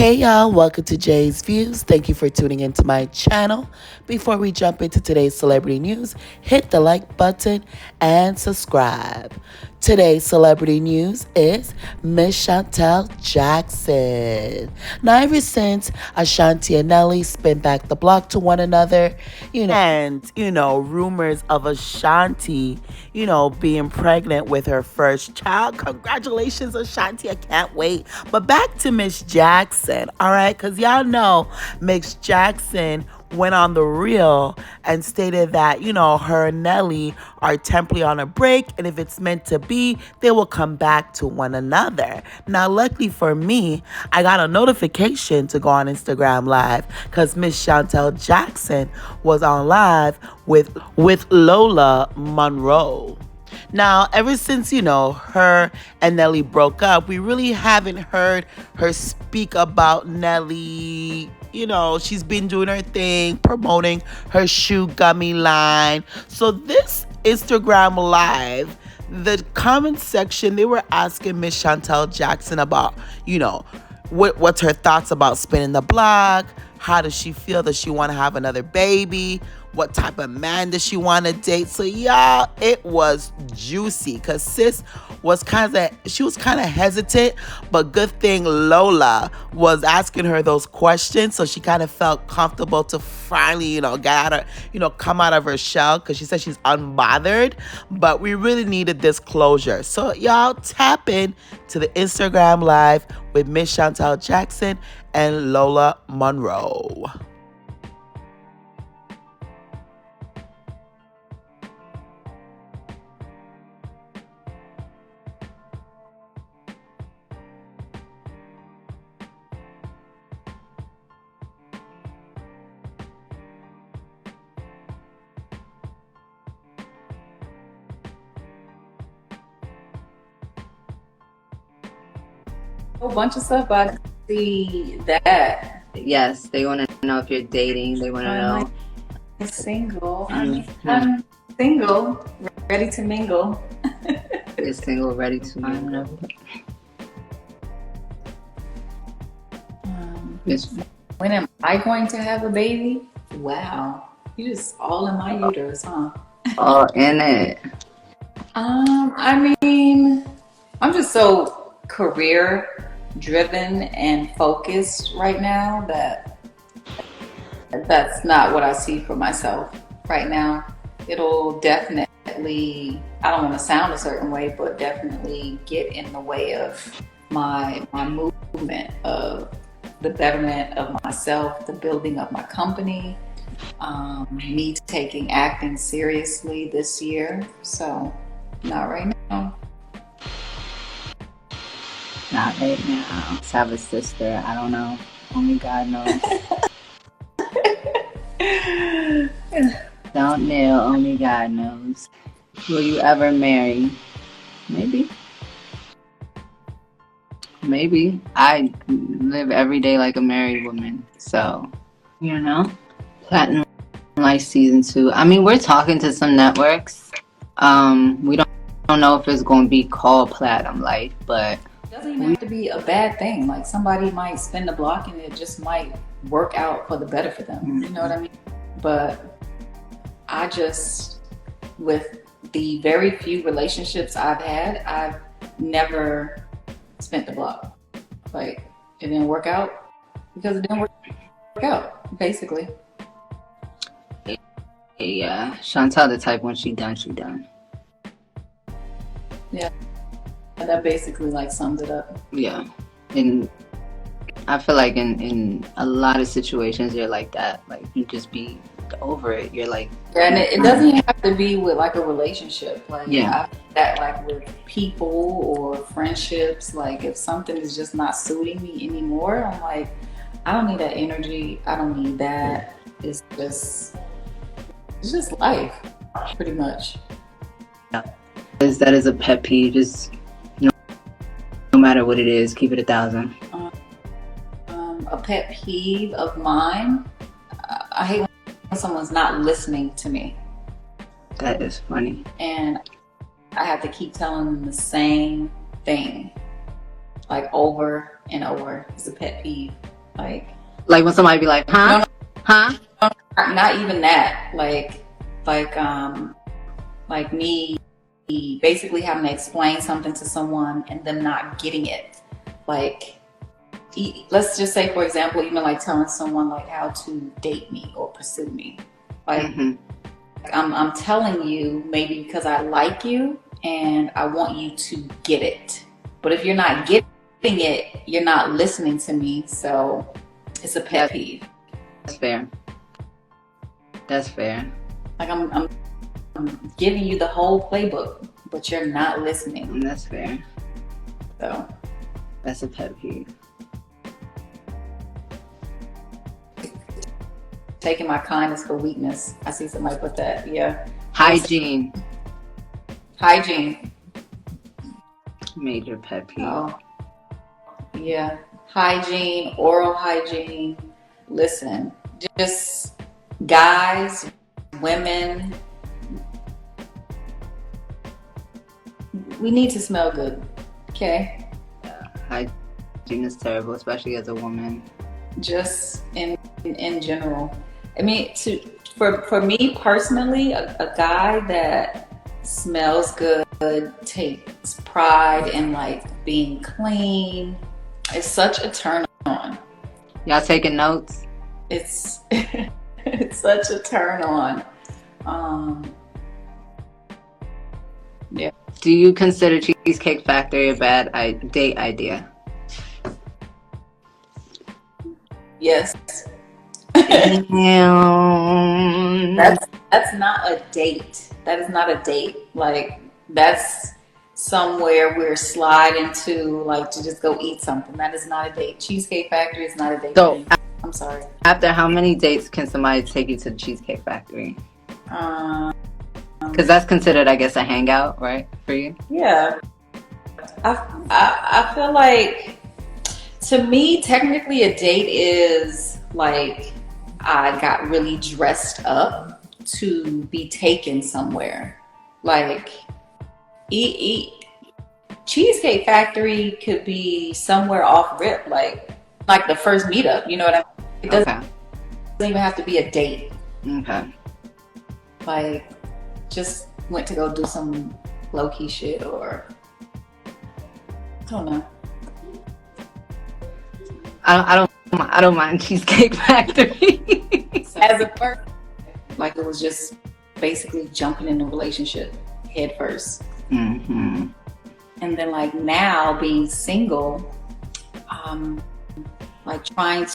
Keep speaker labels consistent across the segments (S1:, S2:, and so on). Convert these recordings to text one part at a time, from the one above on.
S1: Hey y'all, welcome to Jay's Views. Thank you for tuning into my channel. Before we jump into today's celebrity news, hit the like button and subscribe. Today's celebrity news is Miss.Shantel Jackson. Now, ever since Ashanti and Nelly spin back the block to one another, rumors of Ashanti, being pregnant with her first child. Congratulations, Ashanti. I can't wait. But back to Miss Jackson, all right? Because y'all know Miss Jackson went on the reel and stated that, her and Nelly are temporarily on a break, and if it's meant to be, they will come back to one another. Now, luckily for me, I got a notification to go on Instagram Live because Miss.Shantel Jackson was on live with Lola Monroe. Now, ever since, her and Nelly broke up, we really haven't heard her speak about Nelly. She's been doing her thing, promoting her shoe gummy line. So this Instagram Live, the comment section, they were asking Miss.Shantel Jackson about, what's her thoughts about spinning the block? How does she feel? Does she want to have another baby? What type of man does she want to date? So y'all, it was juicy because sis was kind of hesitant, but good thing Lola was asking her those questions, so she kind of felt comfortable to finally, come out of her shell, because she said she's unbothered. But we really needed this closure. So y'all, tap in to the Instagram Live with Miss.Shantel Jackson and Lola Monroe.
S2: A whole bunch of stuff. I see that.
S3: Yes, they want to know if you're dating. They want to know.
S2: I'm single. I'm single, ready to mingle.
S3: You're single, ready to mingle.
S2: When am I going to have a baby? Wow, you just all in my uterus, huh?
S3: All in it.
S2: I mean, I'm just so career driven and focused right now that that's not what I see for myself right now. It'll definitely, I don't want to sound a certain way, but definitely get in the way of my movement of the betterment of myself, the building of my company, me taking acting seriously this year. So not right now.
S3: Not right now. Let's have a sister. I don't know. Only God knows. Don't know. Only God knows. Will you ever marry? Maybe. Maybe. I live every day like a married woman. So, Platinum Life Season 2. I mean, we're talking to some networks. We don't know if it's going to be called Platinum Life, but
S2: it doesn't even have to be a bad thing. Like, somebody might spin the block and it just might work out for the better for them. Mm-hmm. You know what I mean? But I just, with the very few relationships I've had, I've never spent the block. Like, it didn't work out because it didn't work out, basically.
S3: Yeah, Chantel the type, when she done.
S2: Yeah, that basically like sums it up.
S3: Yeah, and I feel like in a lot of situations you're like that. Like, you just be over it. You're like,
S2: yeah, and it doesn't even have to be with like a relationship. Like,
S3: yeah,
S2: I feel that like with people or friendships. Like, if something is just not suiting me anymore, I'm like, I don't need that energy. I don't need that. It's just life, pretty much.
S3: Yeah, that is a pet peeve. Just no matter what it is, keep it 1,000.
S2: A pet peeve of mine. I hate when someone's not listening to me.
S3: That is funny.
S2: And I have to keep telling them the same thing, like over and over. It's a pet peeve. Like,
S3: Like when somebody be like, huh?
S2: no,
S3: Huh?
S2: no, not even that. Like, like me basically having to explain something to someone and them not getting it. Like, let's just say, for example, even like telling someone like how to date me or pursue me. Like, I'm telling you maybe because I like you and I want you to get it. But if you're not getting it, you're not listening to me. So it's a pet peeve.
S3: That's fair. That's fair.
S2: Like I'm giving you the whole playbook, but you're not listening.
S3: That's fair.
S2: So
S3: that's a pet peeve.
S2: Taking my kindness for weakness. I see somebody put that. Yeah.
S3: Hygiene.
S2: Hygiene.
S3: Major pet peeve.
S2: Oh. Yeah. Hygiene, oral hygiene. Listen, just guys, women, we need to smell good. Okay?
S3: Hygiene is terrible, especially as a woman.
S2: Just in general. I mean, for me personally, a guy that smells good, takes pride in like being clean, is such a turn on.
S3: Y'all taking notes?
S2: It's it's such a turn on. Yeah.
S3: Do you consider Cheesecake Factory a bad date idea?
S2: Yes.
S3: Damn.
S2: That's not a date. That is not a date. Like, that's somewhere we're sliding to, like, to just go eat something. That is not a date. Cheesecake Factory is not a date.
S3: So,
S2: I'm sorry.
S3: After how many dates can somebody take you to the Cheesecake Factory? Because that's considered, I guess, a hangout, right, for you?
S2: Yeah. I feel like, to me, technically a date is like I got really dressed up to be taken somewhere. Like, eat Cheesecake Factory could be somewhere off rip, like the first meetup. You know what I mean? It doesn't even have to be a date.
S3: Okay.
S2: Like, just went to go do some low key shit, or I don't know.
S3: I don't mind Cheesecake Factory.
S2: As a first, like, it was just basically jumping in a relationship head first.
S3: Mm-hmm.
S2: And then, like, now being single, like trying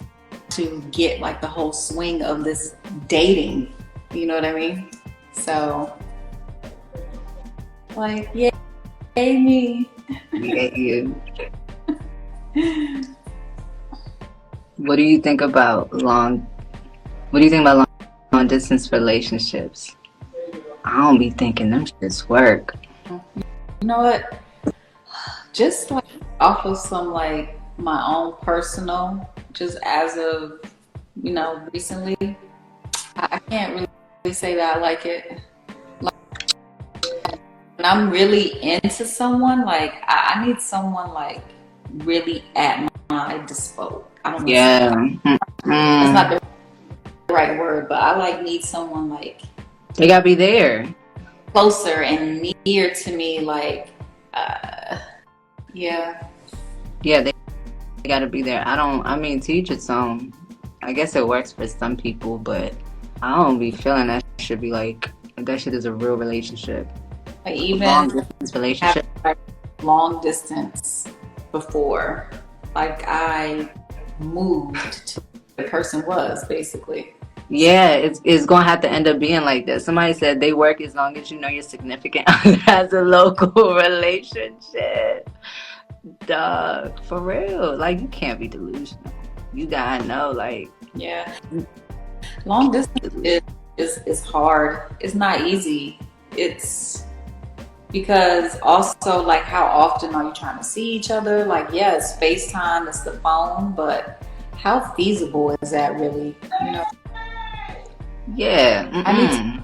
S2: to get like the whole swing of this dating. You know what I mean? So, like, yay me.
S3: Yeah, you. What do you think about long distance relationships? I don't be thinking them shits work.
S2: You know what? Just like off of some like my own personal, just as of, you know, recently, I can't really say that I like it. Like, when I'm really into someone, like I need someone like really at my disposal. I don't know.
S3: Yeah.
S2: That's not the right word, but I like need someone like
S3: they gotta be there,
S2: closer and near to me. Like, yeah,
S3: they gotta be there. I mean, to each its own. I guess it works for some people, but I don't be feeling that should be like that shit is a real relationship.
S2: like even
S3: long distance relationship.
S2: Long distance before, like I moved to where the person was basically.
S3: Yeah, it's gonna have to end up being like that. Somebody said they work as long as you know your significant other has a local relationship. Dog, for real. Like, you can't be delusional. You gotta know, like,
S2: yeah. Long distance is hard. It's not easy. It's because also, like, how often are you trying to see each other? Like, yeah, it's FaceTime, it's the phone, but how feasible is that really? You know?
S3: yeah.
S2: I need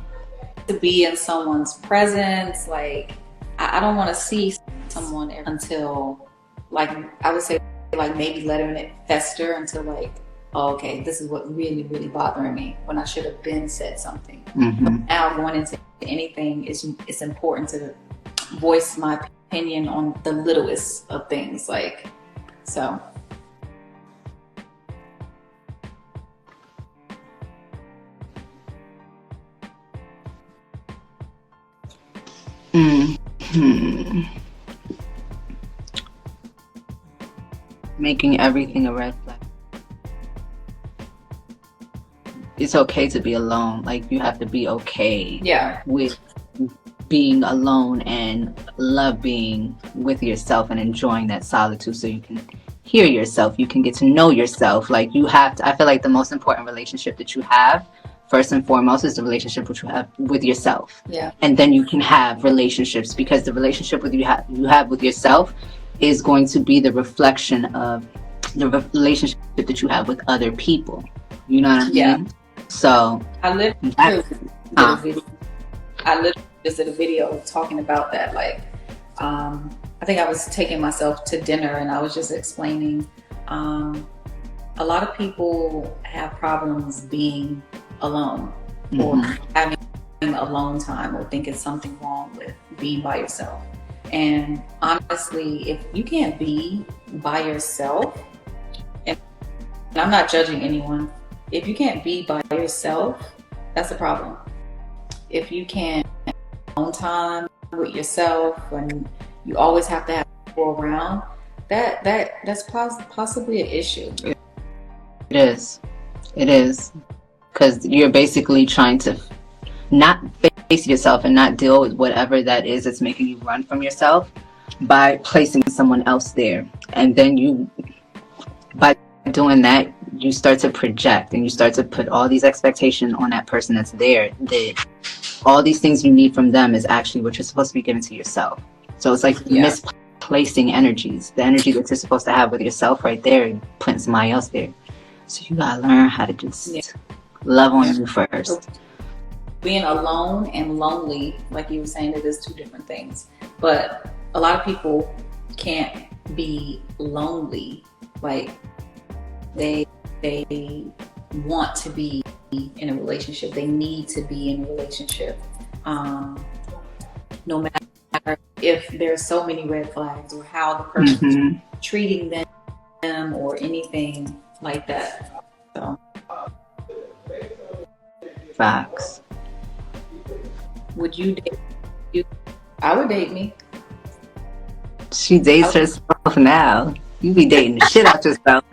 S2: to be in someone's presence. Like, I don't want to see someone until, like, I would say, like, maybe letting it fester until, like, oh, okay, this is what really, really bothering me when I should have been said something.
S3: Mm-hmm.
S2: Now going into anything, it's important to voice my opinion on the littlest of things. Like, so.
S3: Mm-hmm. Making everything a red flag. It's okay to be alone. Like, you have to be okay with being alone and love being with yourself and enjoying that solitude so you can hear yourself. You can get to know yourself. Like, you have to, I feel like the most important relationship that you have, first and foremost, is the relationship which you have with yourself.
S2: Yeah.
S3: And then you can have relationships, because the relationship with you have with yourself is going to be the reflection of the relationship that you have with other people. You know what I mean?
S2: Yeah.
S3: So
S2: I literally just did a video talking about that. Like, I think I was taking myself to dinner and I was just explaining, a lot of people have problems being alone, or having alone time, or thinking something wrong with being by yourself. And honestly, if you can't be by yourself, and I'm not judging anyone, if you can't be by yourself, that's a problem. If you can't own time with yourself and you always have to have people around, that's possibly an issue.
S3: It is, because you're basically trying to not face yourself and not deal with whatever that is that's making you run from yourself by placing someone else there. And then by doing that, you start to project and you start to put all these expectations on that person that's there, that all these things you need from them is actually what you're supposed to be giving to yourself. So it's like misplacing energies. The energy that you're supposed to have with yourself right there, and putting somebody else there. So you gotta learn how to just love on you first.
S2: Being alone and lonely, like you were saying, it is two different things. But a lot of people can't be lonely. Like, they want to be in a relationship. They need to be in a relationship. No matter if there's so many red flags or how the person's treating them or anything like that. So.
S3: Facts.
S2: Would you date you? I would date me.
S3: She dates herself now. You be dating the shit out yourself.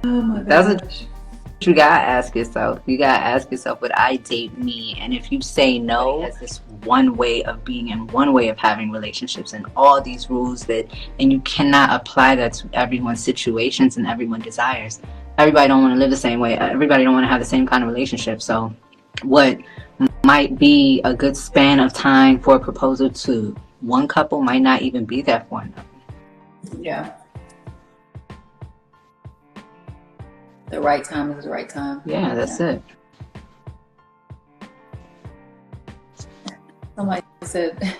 S2: Oh my gosh.
S3: That's what you gotta ask yourself. You gotta ask yourself, would I date me? And if you say no, it's this one way of being and one way of having relationships, and all these rules and you cannot apply that to everyone's situations and everyone's desires. Everybody don't want to live the same way. Everybody don't want to have the same kind of relationship. So what might be a good span of time for a proposal to one couple might not even be there for another.
S2: Yeah. The right time is the right time.
S3: Yeah, that's it.
S2: Somebody said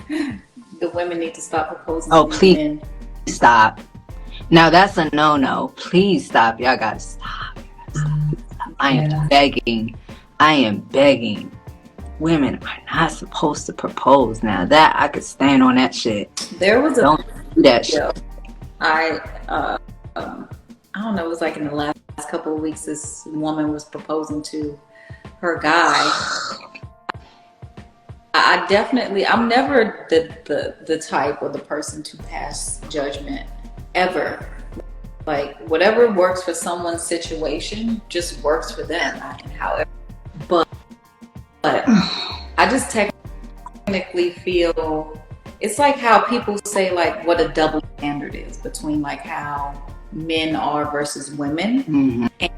S2: the women need to stop proposing.
S3: Oh, please stop. Now that's a no-no. Please stop. Y'all gotta stop. I am begging. Women are not supposed to propose. Now that I could stand on that shit. Don't do that shit.
S2: I don't know. It was like in the last couple of weeks, this woman was proposing to her guy. I'm never the type or the person to pass judgment ever. Like, whatever works for someone's situation just works for them. However, but I just technically feel it's like how people say, like, what a double standard is between like how men are versus women. And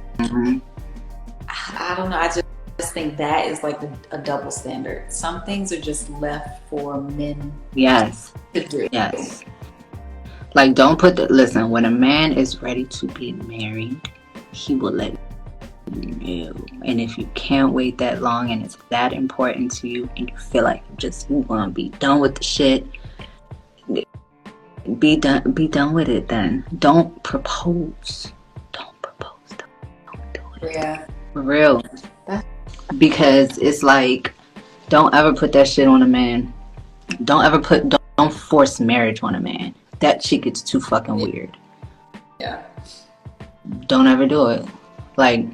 S2: I don't know. I just think that is like a double standard. Some things are just left for men.
S3: Yes.
S2: To do.
S3: Yes. Like, don't listen, when a man is ready to be married, he will let you know. And if you can't wait that long and it's that important to you and you feel like you want to be done with the shit, Be done with it then. Don't propose. Don't propose. Don't do it.
S2: Yeah.
S3: For real.
S2: That's
S3: Because it's like, don't ever put that shit on a man. Don't force marriage on a man. That shit gets too fucking weird.
S2: yeah.
S3: Don't ever do it. Like,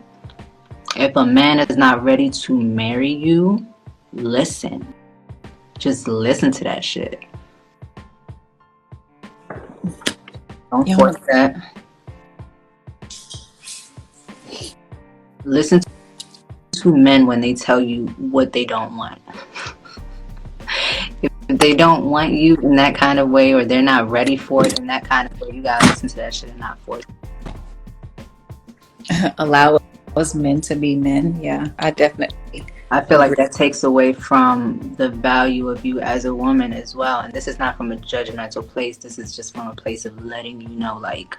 S3: if a man is not ready to marry you, listen. Just listen to that shit. Don't
S2: You
S3: force
S2: know,
S3: that. Listen to men when they tell you what they don't want. If they don't want you in that kind of way, or they're not ready for it in that kind of way, you gotta listen to that shit and not force it.
S2: allow us men to be men. Yeah, I definitely
S3: I feel like
S2: agree.
S3: that takes away from the value of you as a woman as well. And this is not from a judgmental place. This is just from a place of letting you know, like,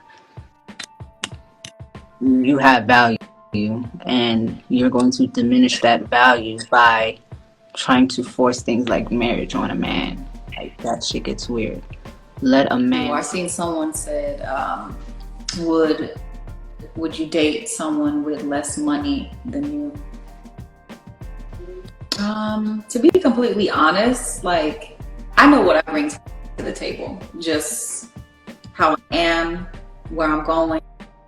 S3: you have value, and you're going to diminish that value by trying to force things like marriage on a man. Like, that shit gets weird. Let a
S2: I
S3: man.
S2: seen someone said, would would you date someone with less money than you? To be completely honest, like I know what I bring to the table, just how I am, where I'm going,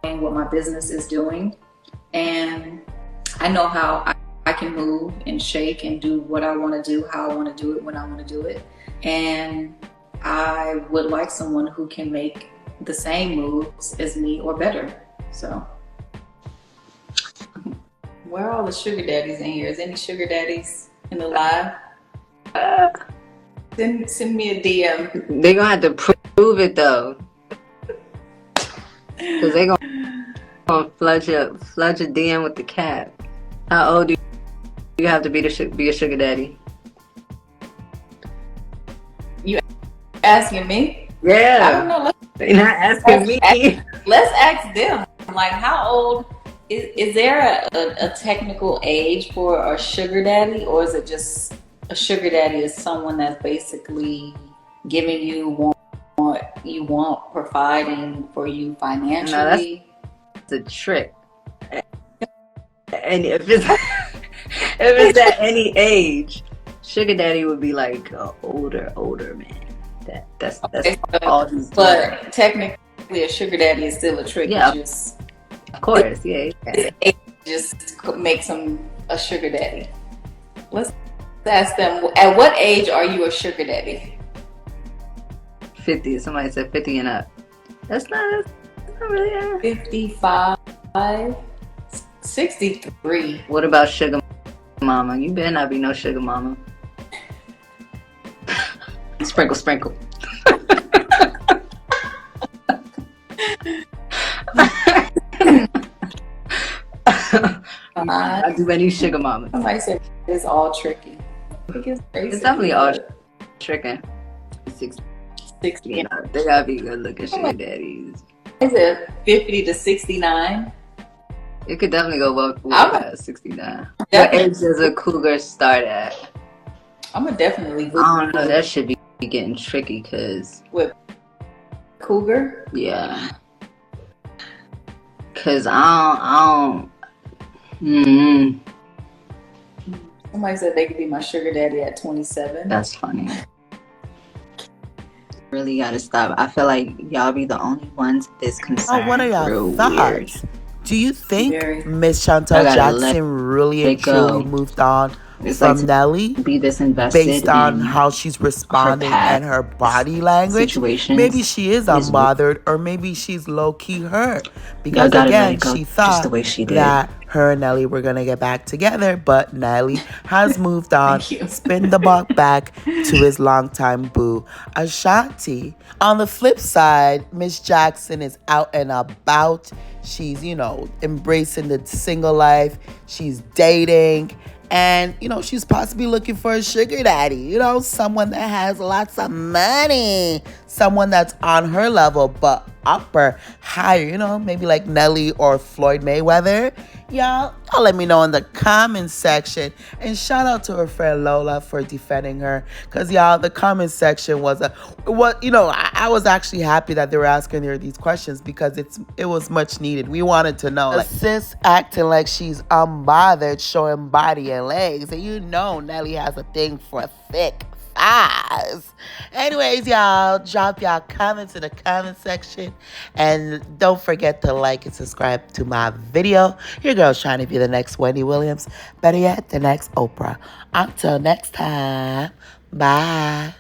S2: what my business is doing, and I know how I can move and shake and do what I want to do, how I want to do it, when I want to do it, and I would like someone who can make the same moves as me or better. So, where are all the sugar daddies in here? Is any sugar daddies in the live? Send me a DM.
S3: They're gonna have to prove it though, because they're gonna flood your DM with the cap. How old do you have to be to be a sugar daddy?
S2: You asking me? I don't
S3: Yeah,
S2: know.
S3: they're not asking me.
S2: Let's ask them. Like, how old is there a technical age for a sugar daddy, or is it just a sugar daddy is someone that's basically giving you what you want, providing for you
S3: No,
S2: financially?
S3: that's a trick. And if it's if it's at any age, sugar daddy would be like an older man. That's
S2: Okay,
S3: all he's doing.
S2: but technically, a sugar daddy is still a trick.
S3: Yeah,
S2: It's just
S3: of course, yeah.
S2: his age just makes him a sugar daddy. Let's ask them. At what age are you a sugar daddy?
S3: 50. Somebody said 50 and up. That's not really.
S2: 55, 63.
S3: What about sugar mama? You better not be no sugar mama. Sprinkle, sprinkle. I do any sugar mama.
S2: Somebody said it's all tricky. I think
S3: It's definitely all tricking. 60.
S2: 60.
S3: They gotta be good looking sugar daddies.
S2: Is it 50 to 69?
S3: It could definitely go well
S2: I'm
S3: 69. What
S2: definitely,
S3: age does a cougar start at?
S2: I'm gonna definitely
S3: I
S2: Google
S3: don't know. That should be getting tricky because,
S2: with cougar.
S3: yeah. Because I don't. Mm,
S2: Somebody said they could be my sugar daddy at 27.
S3: that's funny. Really gotta stop. I feel like y'all be the only ones this concerned.
S1: Oh, what are y'all
S3: Real weird.
S1: thoughts? Do you think
S2: Very.
S1: Miss.Shantel
S3: I gotta let
S1: Jackson really
S3: it
S1: and truly
S3: go.
S1: moved on
S3: It's like
S1: from
S3: to
S1: Nelly
S3: be this invested
S1: based on
S3: in
S1: how she's responding and her
S3: past
S1: body language?
S3: situations
S1: Maybe she is
S3: is
S1: unbothered, or maybe she's low-key hurt
S3: y'all
S1: because
S3: gotta let
S1: again
S3: it go
S1: she
S3: just the
S1: thought
S3: way she did.
S1: that her and Nelly were gonna get back together, but Nelly has moved on,
S2: Thank you.
S1: spin the block back to his longtime boo, Ashanti. On the flip side, Miss Jackson is out and about. She's, embracing the single life. She's dating. And, she's possibly looking for a sugar daddy, someone that has lots of money, someone that's on her level, but upper, higher, maybe like Nelly or Floyd Mayweather. Y'all let me know in the comment section. And shout out to her friend Lola for defending her. Cause y'all, the comment section was I was actually happy that they were asking her these questions because it was much needed. We wanted to know. Like, sis acting like she's unbothered, showing body and legs. And Nelly has a thing for thick thighs. Anyways, y'all, drop y'all comments in the comment section. And don't forget to like and subscribe to my video. Your girl's trying to be the next Wendy Williams. Better yet, the next Oprah. Until next time, bye.